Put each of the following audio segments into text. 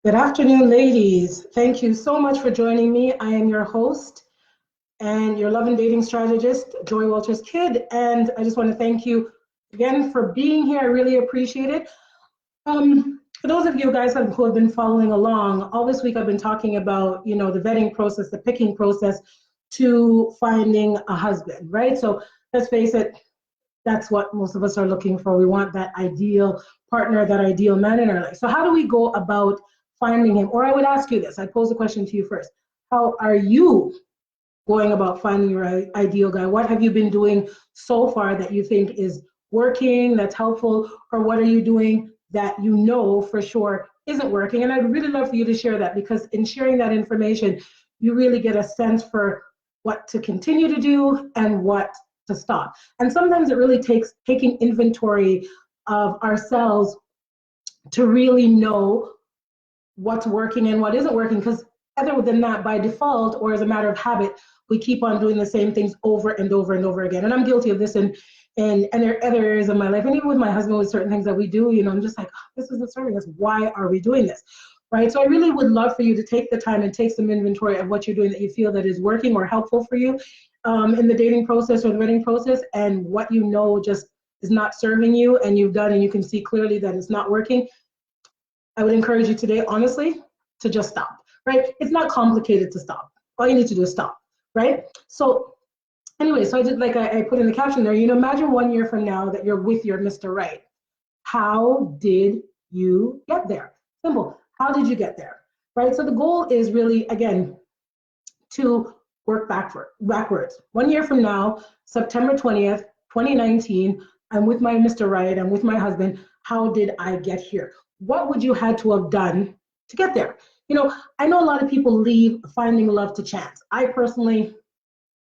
Good afternoon, ladies. Thank you so much for joining me. I am your host and your love and dating strategist, Joy Walters Kidd. And I just want to thank you again for being here. I really appreciate it. For those of you guys who have been following along, all this week I've been talking about, the vetting process, the picking process to finding a husband, right? So let's face it, that's what most of us are looking for. We want that ideal partner, that ideal man in our life. So how do we go about finding him? Or I would ask you this, I pose a question to you first. How are you going about finding your ideal guy? What have you been doing so far that you think is working, that's helpful, or what are you doing that you know for sure isn't working? And I'd really love for you to share that, because in sharing that information, you really get a sense for what to continue to do and what to stop. And sometimes it really takes taking inventory of ourselves to really know what's working and what isn't working, because other than that, by default or as a matter of habit, we keep on doing the same things over and over and over again. And I'm guilty of this and there are other areas of my life, and even with my husband, with certain things that we do, I'm just like, oh, this isn't serving us. Why are we doing this? Right? So I really would love for you to take the time and take some inventory of what you're doing that you feel that is working or helpful for you in the dating process or the wedding process, and what you know just is not serving you and you've done and you can see clearly that it's not working. I would encourage you today, honestly, to just stop, right? It's not complicated to stop. All you need to do is stop, right? So anyway, so I did, like I put in the caption there, imagine 1 year from now that you're with your Mr. Right. How did you get there? Simple. How did you get there, right? So the goal is really, again, to work backwards. 1 year from now, September 20th, 2019, I'm with my Mr. Right, I'm with my husband. How did I get here? What would you had to have done to get there? I know a lot of people leave finding love to chance. I personally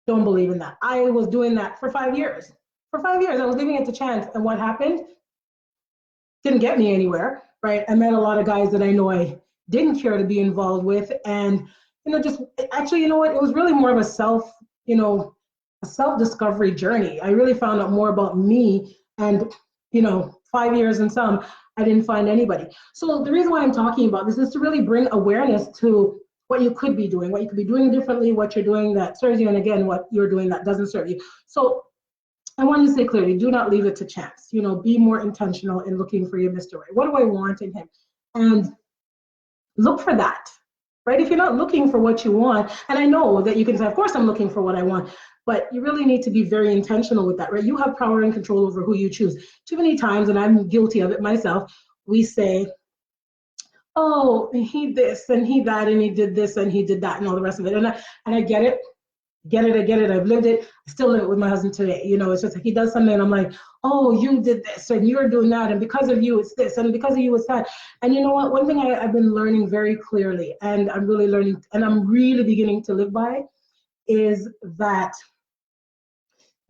don't believe in that. I was doing that for 5 years. For 5 years, I was leaving it to chance. And what happened? Didn't get me anywhere, right? I met a lot of guys that I know I didn't care to be involved with. And, just actually, you know what? It was really more of a self-discovery journey. I really found out more about me. And, 5 years and some, I didn't find anybody. So the reason why I'm talking about this is to really bring awareness to what you could be doing, what you could be doing differently, what you're doing that serves you, and again, what you're doing that doesn't serve you. So I want to say clearly, do not leave it to chance. Be more intentional in looking for your Mr. Right. What do I want in him? And look for that, right? If you're not looking for what you want, and I know that you can say, of course I'm looking for what I want, but you really need to be very intentional with that, right? You have power and control over who you choose. Too many times, and I'm guilty of it myself, we say, oh, he this and he that, and he did this and he did that and all the rest of it. And I get it. I get it. I've lived it. I still live it with my husband today. It's just like he does something and I'm like, oh, you did this and you're doing that. And because of you, it's this. And because of you, it's that. And you know what? One thing I've been learning very clearly, and I'm really learning, and I'm really beginning to live by, is that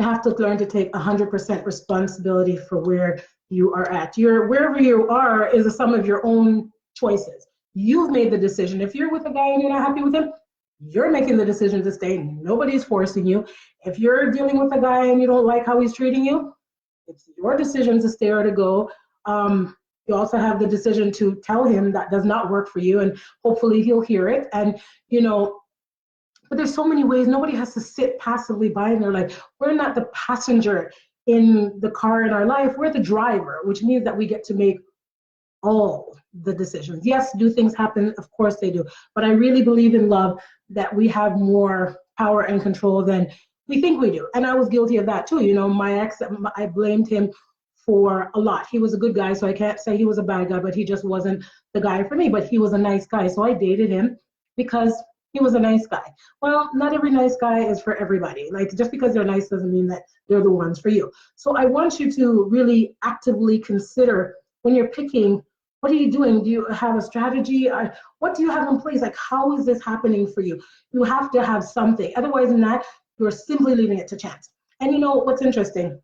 you have to learn to take 100% responsibility for where you are at. Wherever you are is a sum of your own choices. You've made the decision. If you're with a guy and you're not happy with him, you're making the decision to stay. Nobody's forcing you. If you're dealing with a guy and you don't like how he's treating you, it's your decision to stay or to go. You also have the decision to tell him that does not work for you, and hopefully he'll hear it. And, but there's so many ways. Nobody has to sit passively by in their life. We're not the passenger in the car in our life. We're the driver, which means that we get to make all the decisions. Yes, do things happen? Of course they do. But I really believe in love that we have more power and control than we think we do. And I was guilty of that too. My ex, I blamed him for a lot. He was a good guy, so I can't say he was a bad guy, but he just wasn't the guy for me. But he was a nice guy, so I dated him because he was a nice guy. Well, not every nice guy is for everybody. Like, just because they're nice doesn't mean that they're the ones for you. So I want you to really actively consider when you're picking, what are you doing? Do you have a strategy? What do you have in place? Like, how is this happening for you? You have to have something. Otherwise than that, you're simply leaving it to chance. And what's interesting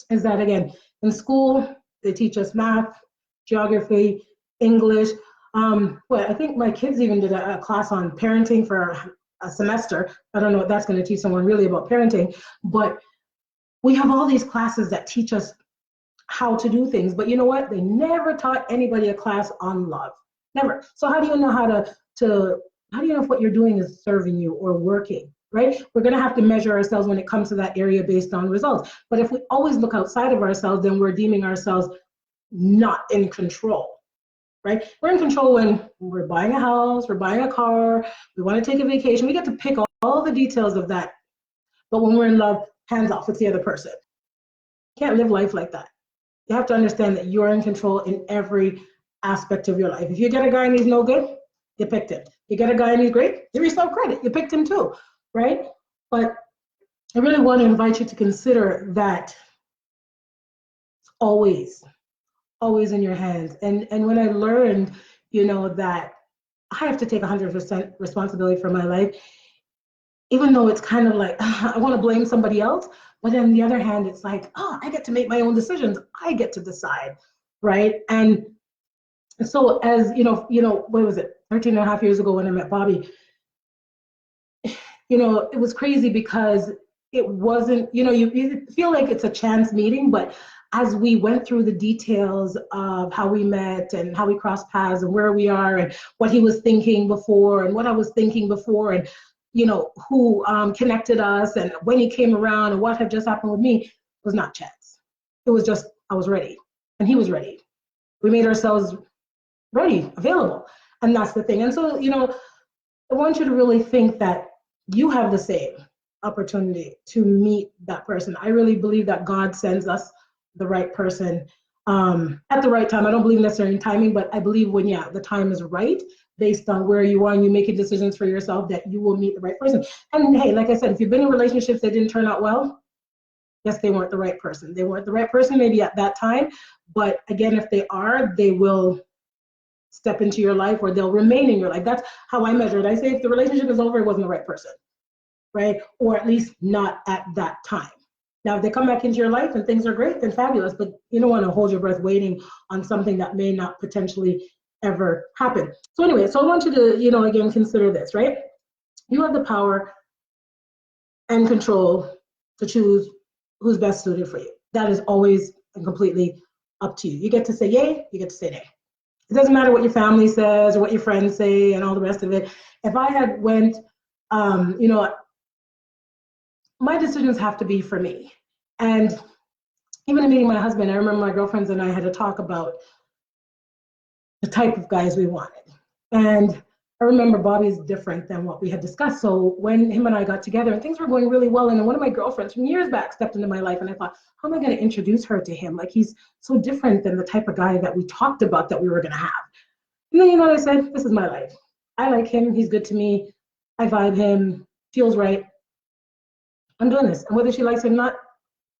is that, again, in school, they teach us math, geography, English. I think my kids even did a class on parenting for a semester. I don't know what that's going to teach someone really about parenting, but we have all these classes that teach us how to do things. But you know what? They never taught anybody a class on love. Never. So how do you know how do you know if what you're doing is serving you or working? Right? We're going to have to measure ourselves when it comes to that area based on results. But if we always look outside of ourselves, then we're deeming ourselves not in control. Right? We're in control when we're buying a house, we're buying a car, we want to take a vacation. We get to pick all the details of that. But when we're in love, hands off, it's the other person. You can't live life like that. You have to understand that you're in control in every aspect of your life. If you get a guy and he's no good, you picked him. You get a guy and he's great, give yourself credit. You picked him too, right? But I really want to invite you to consider that always in your hands. And when I learned, that I have to take 100% responsibility for my life, even though it's kind of like, I want to blame somebody else, but on the other hand, it's like, I get to make my own decisions. I get to decide, right? And so as, what was it, 13 and a half years ago when I met Bobby, it was crazy because it wasn't, you feel like it's a chance meeting, but as we went through the details of how we met and how we crossed paths and where we are and what he was thinking before and what I was thinking before and, who connected us and when he came around and what had just happened with me, was not chance. It was just, I was ready and he was ready. We made ourselves ready, available. And that's the thing. And so, I want you to really think that you have the same opportunity to meet that person. I really believe that God sends us the right person at the right time. I don't believe necessarily in timing, but I believe when, the time is right, based on where you are and you making decisions for yourself, that you will meet the right person. And hey, like I said, if you've been in relationships that didn't turn out well, yes, they weren't the right person. They weren't the right person maybe at that time, but again, if they are, they will step into your life or they'll remain in your life. That's how I measure it. I say if the relationship is over, it wasn't the right person, right? Or at least not at that time. Now, if they come back into your life and things are great, then fabulous, but you don't want to hold your breath waiting on something that may not potentially ever happen. So anyway, so I want you to, again, consider this, right? You have the power and control to choose who's best suited for you. That is always and completely up to you. You get to say yay, you get to say nay. It doesn't matter what your family says or what your friends say and all the rest of it. If I had went, my decisions have to be for me. And even in meeting my husband, I remember my girlfriends and I had a talk about the type of guys we wanted. And I remember Bobby's different than what we had discussed. So when him and I got together and things were going really well, and then one of my girlfriends from years back stepped into my life and I thought, how am I going to introduce her to him? Like, he's so different than the type of guy that we talked about that we were going to have. And then, I said, this is my life. I like him. He's good to me. I vibe him. Feels right. I'm doing this. And whether she likes him or not,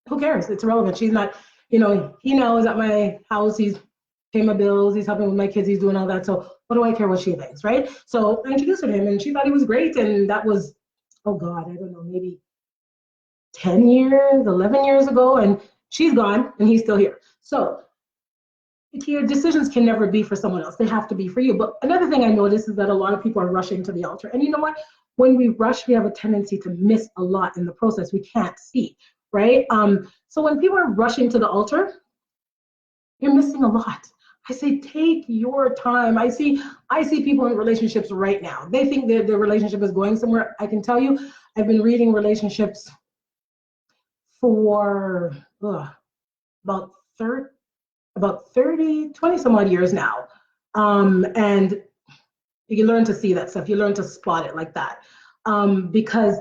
who cares? It's irrelevant. She's not, he now is at my house. He's paying my bills. He's helping with my kids. He's doing all that. So what do I care what she thinks, right? So I introduced her to him and she thought he was great. And that was, oh God, I don't know, maybe 10 years, 11 years ago. And she's gone and he's still here. So your decisions can never be for someone else. They have to be for you. But another thing I noticed is that a lot of people are rushing to the altar. And you know what? When we rush, we have a tendency to miss a lot in the process. We can't see, right? So when people are rushing to the altar, you're missing a lot. I say, take your time. I see people in relationships right now. They think that their relationship is going somewhere. I can tell you, I've been reading relationships for about 30, 20 some odd years now. And you learn to see that stuff. You learn to spot it like that. Because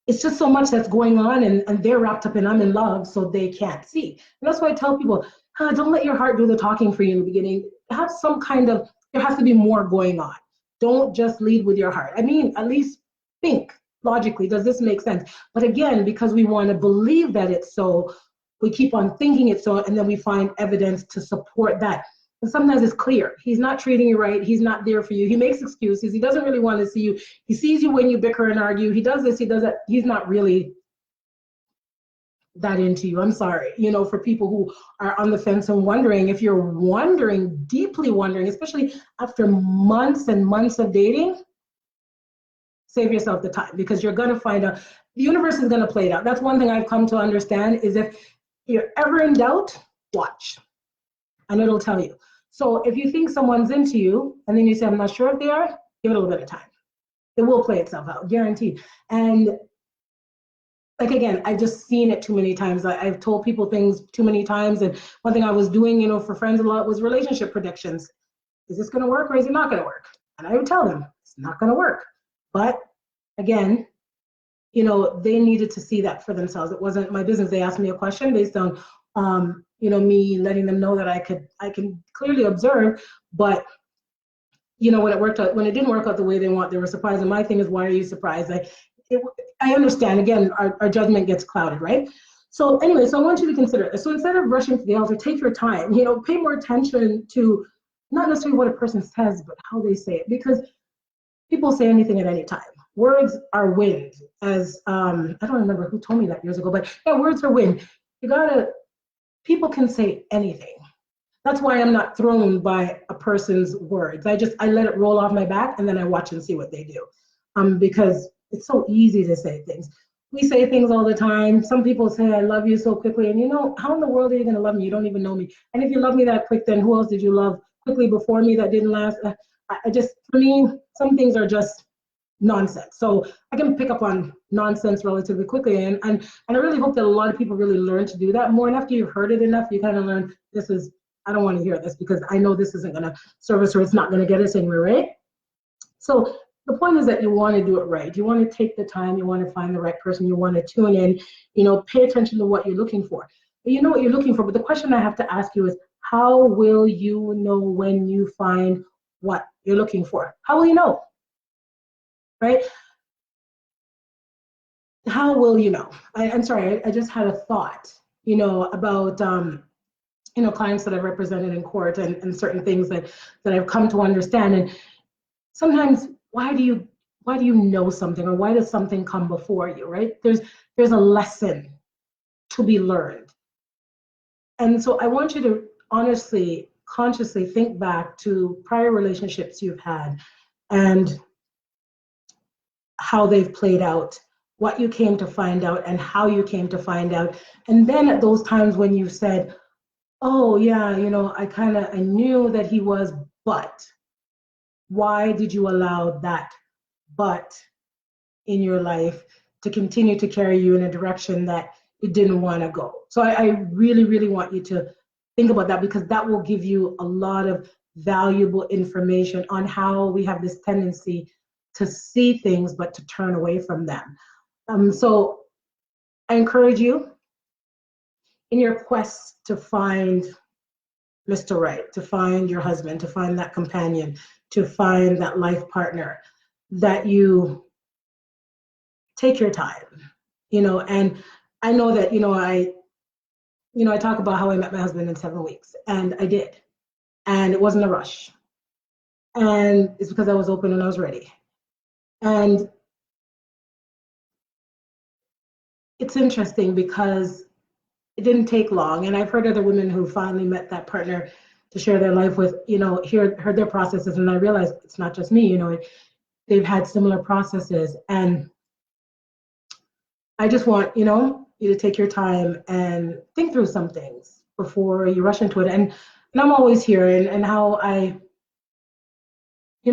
it's just so much that's going on and they're wrapped up in I'm in love, so they can't see. And that's why I tell people, don't let your heart do the talking for you in the beginning. Have some kind of, there has to be more going on. Don't just lead with your heart. I mean, at least think logically, does this make sense? But again, because we want to believe that it's so, we keep on thinking it's so, and then we find evidence to support that. And sometimes it's clear. He's not treating you right. He's not there for you. He makes excuses. He doesn't really want to see you. He sees you when you bicker and argue. He does this, he does that. He's not really that into you. I'm sorry. For people who are on the fence and wondering, if you're wondering, deeply wondering, especially after months and months of dating, save yourself the time, because you're going to find out, the universe is going to play it out. That's one thing I've come to understand, is if you're ever in doubt, watch. And it'll tell you. So if you think someone's into you and then you say, I'm not sure if they are, give it a little bit of time. It will play itself out, guaranteed. And like, again, I've just seen it too many times. I've told people things too many times. And one thing I was doing, for friends a lot was relationship predictions. Is this going to work or is it not going to work? And I would tell them it's not going to work. But again, they needed to see that for themselves. It wasn't my business. They asked me a question based on, me letting them know that I can clearly observe, but when it didn't work out the way they want, they were surprised. And my thing is, why are you surprised? I understand. Again, our judgment gets clouded, right? So anyway, so I want you to consider this. So instead of rushing to the altar, take your time. Pay more attention to not necessarily what a person says, but how they say it, because people say anything at any time. Words are wind, as I don't remember who told me that years ago, but yeah, words are wind. People can say anything. That's why I'm not thrown by a person's words. I let it roll off my back and then I watch and see what they do. Because it's so easy to say things. We say things all the time. Some people say, I love you so quickly. And how in the world are you going to love me? You don't even know me. And if you love me that quick, then who else did you love quickly before me that didn't last? For me, some things are just nonsense. So I can pick up on nonsense relatively quickly. And I really hope that a lot of people really learn to do that more. And after you've heard it enough, you kind of learn, I don't want to hear this because I know this isn't going to serve us or it's not going to get us anywhere, right? So the point is that you want to do it right. You want to take the time. You want to find the right person. You want to tune in, pay attention to what you're looking for. You know what you're looking for, but the question I have to ask you is, how will you know when you find what you're looking for? How will you know? Right? How will you know? I'm sorry, I just had a thought, about clients that I've represented in court and certain things that I've come to understand. And sometimes, why do you know something, or why does something come before you, right? There's a lesson to be learned. And so I want you to honestly, consciously think back to prior relationships you've had and how they've played out, what you came to find out and how you came to find out. And then at those times when you said, oh yeah, I knew that he was, but why did you allow that but in your life to continue to carry you in a direction that it didn't want to go? So I really, really want you to think about that, because that will give you a lot of valuable information on how we have this tendency to see things but to turn away from them. So I encourage you in your quest to find Mr. Right, to find your husband, to find that companion, to find that life partner, that you take your time, and I know that, I talk about how I met my husband in 7 weeks, and I did, and it wasn't a rush, and it's because I was open and I was ready. And it's interesting because it didn't take long, and I've heard other women who finally met that partner to share their life with, heard their processes, and I realized it's not just me, they've had similar processes. And I just want, you to take your time and think through some things before you rush into it. And I'm always here, and how I,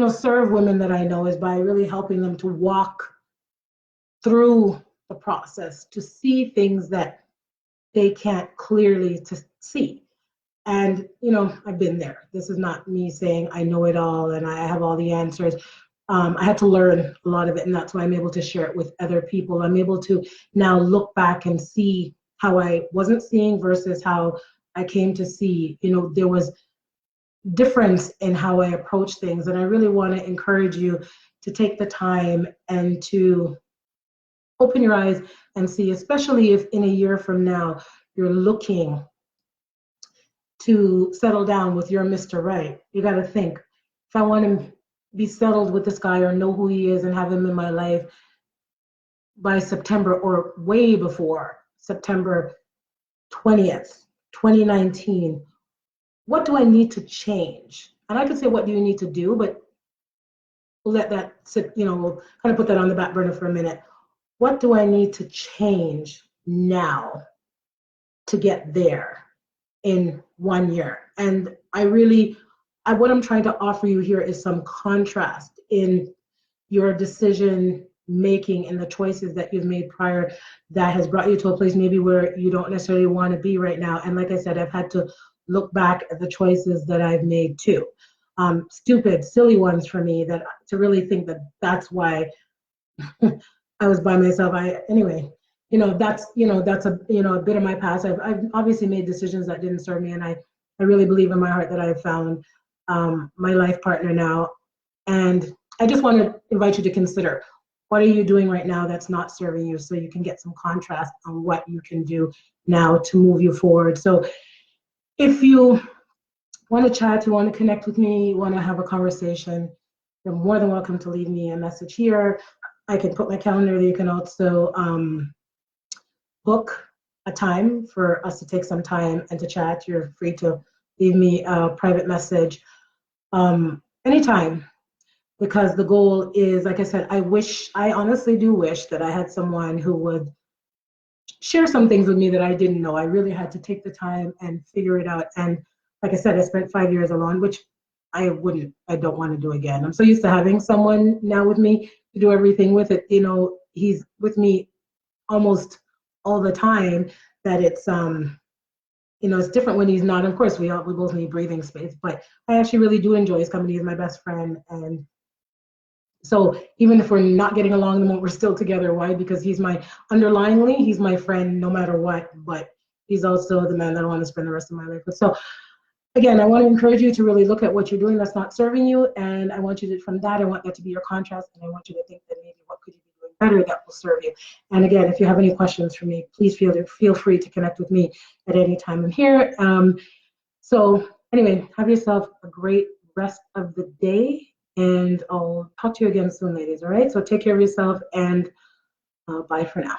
serve women that I know is by really helping them to walk through the process, to see things that they can't clearly to see. And, I've been there. This is not me saying I know it all and I have all the answers. I had to learn a lot of it, and that's why I'm able to share it with other people. I'm able to now look back and see how I wasn't seeing versus how I came to see. There was difference in how I approach things, and I really want to encourage you to take the time and to open your eyes and see, especially if in a year from now you're looking to settle down with your Mr. Right. You got to think, if I want to be settled with this guy or know who he is and have him in my life by September, or way before September 20th, 2019, what do I need to change? And I could say, what do you need to do? But we'll let that sit, we'll kind of put that on the back burner for a minute. What do I need to change now to get there in 1 year? And I really what I'm trying to offer you here is some contrast in your decision making and the choices that you've made prior that has brought you to a place maybe where you don't necessarily want to be right now. And like I said, I've had to look back at the choices that I've made too. Stupid, silly ones for me, that to really think that that's why I was by myself. Anyway, that's a bit of my past. I've obviously made decisions that didn't serve me, and I really believe in my heart that I've found my life partner now. And I just want to invite you to consider, what are you doing right now that's not serving you, so you can get some contrast on what you can do now to move you forward. So if you want to chat, you want to connect with me, you want to have a conversation, you're more than welcome to leave me a message here. I can put my calendar there. You can also book a time for us to take some time and to chat. You're free to leave me a private message anytime, because the goal is, like I said, I honestly do wish that I had someone who would share some things with me that I didn't know. I really had to take the time and figure it out. And like I said, I spent 5 years alone, which I don't want to do again. I'm so used to having someone now with me to do everything with it. He's with me almost all the time, that it's it's different when he's not. Of course, we both need breathing space, but I actually really do enjoy his company. He's my best friend, and so even if we're not getting along the moment, we're still together. Why? Because he's my friend no matter what, but he's also the man that I want to spend the rest of my life with. So again, I want to encourage you to really look at what you're doing that's not serving you, and I want you to, from that, I want that to be your contrast, and I want you to think that maybe what could you be doing better that will serve you. And again, if you have any questions for me, please feel free to connect with me at any time. I'm here. So anyway, have yourself a great rest of the day, and I'll talk to you again soon, ladies. All right, so take care of yourself, and bye for now.